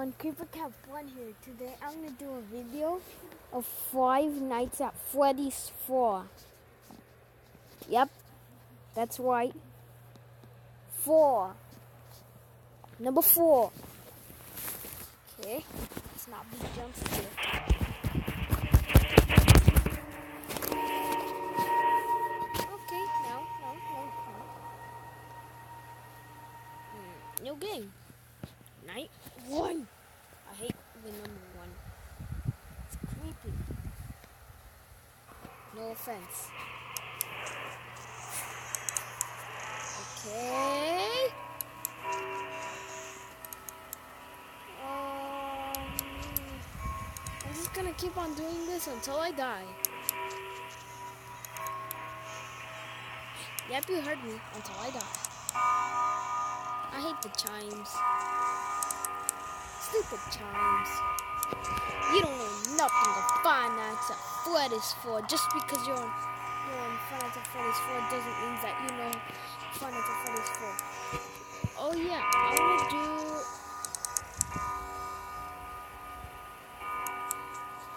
everyone, Creeper Cat 1 here. Today I'm going to do a video of Five Nights at Freddy's 4. Yep, that's right. 4. Number 4. Okay, let's not be jump scared. Okay, no. New game. Night 1. I hate the number 1. It's creepy. No offense. Okay. I'm just gonna keep on doing this until I die. Yep, you heard me. Until I die. I hate the chimes. Stupid chimes. You don't know nothing of Five Nights at Freddy's 4. Just because you're on Five Nights at Freddy's 4 doesn't mean that you know Five Nights at Freddy's 4. Oh yeah,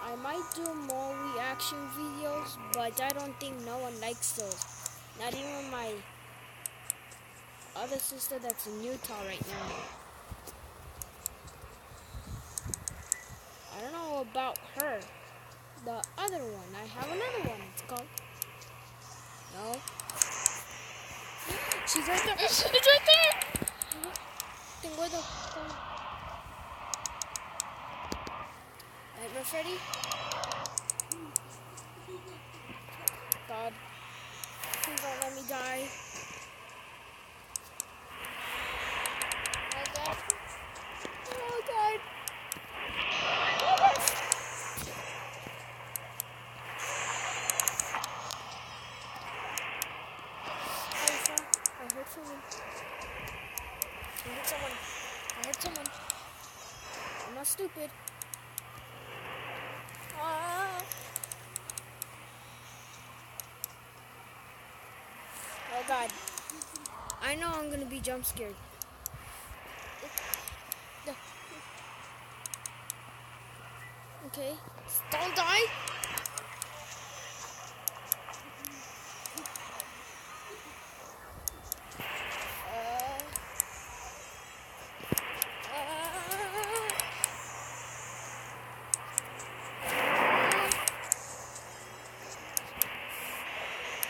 I might do more reaction videos, but I don't think no one likes those. Not even my other sister that's in Utah right now. I don't know about her. The other one, I have another one. It's called... No. She's right there. It's right there. Then where the... Nightmare Freddy? God. Please don't let me die. Oh God. Oh God. I heard someone. I'm not stupid. Oh God. I know I'm gonna be jump scared. Okay. Don't die.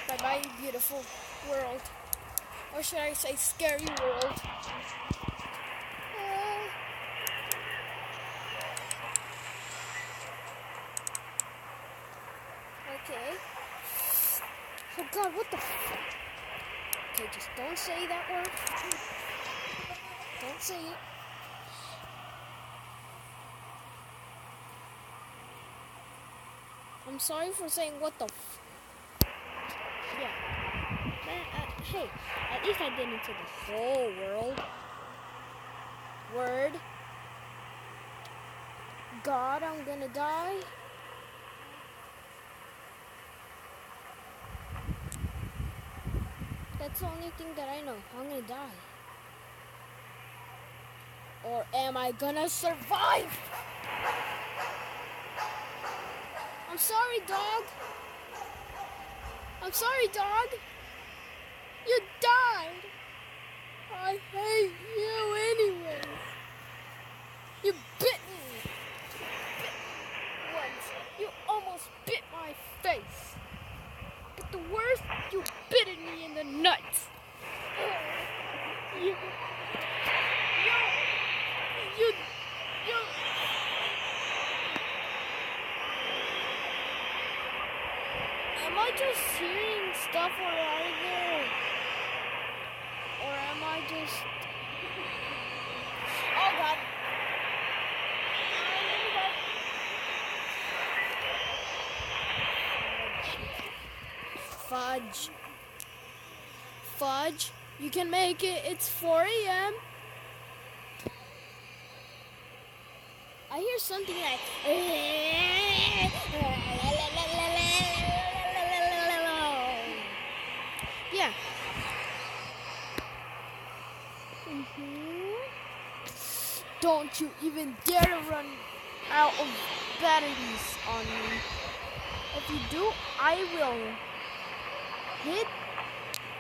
Bye-bye, beautiful world. Or should I say scary world? Okay. Oh God, what the f... Okay, just don't say that word. Don't say it. I'm sorry for saying what the f... Yeah. Hey, at least I didn't say the whole world. Word. God, I'm gonna die. That's the only thing that I know. I'm gonna die. Or am I gonna survive? I'm sorry, dog. I'm sorry, dog. You died. I hate you anyway. You bit me. Once. You almost bit my face. But the worst, you bit me in the nuts. You. Am I just hearing stuff or am I just... Oh God. Fudge. Fudge. You can make it. It's 4 a.m. I hear something like... Yeah. Don't you even dare to run out of batteries on me. If you do, I will hit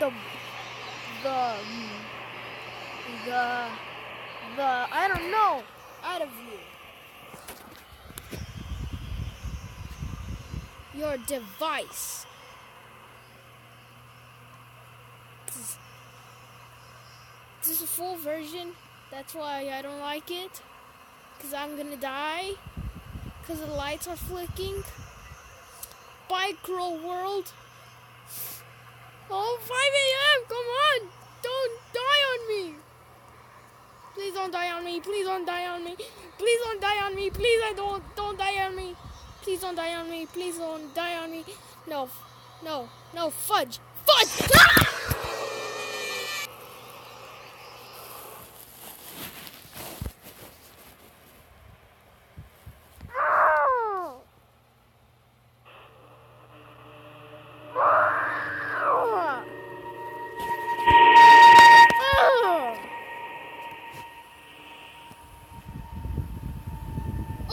the I don't know, out of you. Your device. This is a full version. That's why I don't like it. Because I'm gonna die. Because the lights are flicking. Bye, cruel world. Oh, 5 a.m. Come on. Don't die on me. Please don't die on me. Please don't die on me. Please don't die on me. Please don't die on me. Please don't die on me. Please don't die on me. No. No. No. Fudge. Fudge. Ah!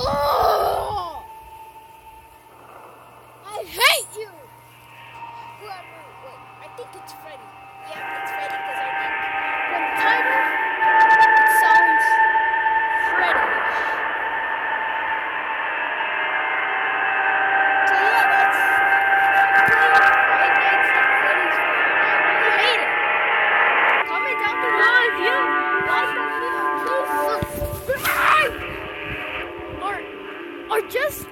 Oh! I hate you! Wait, I think it's Freddy. Yeah, it's Freddy because I think when the title, it sounds Freddy-ish. So yeah, that's Five Nights at Freddy's 4. I really hate it. Comment down below if you like that video. Please subscribe! Or just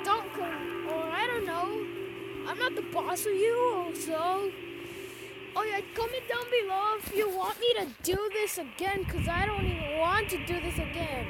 don't come, or I don't know. I'm not the boss of you, so. Oh yeah, comment down below if you want me to do this again, because I don't even want to do this again.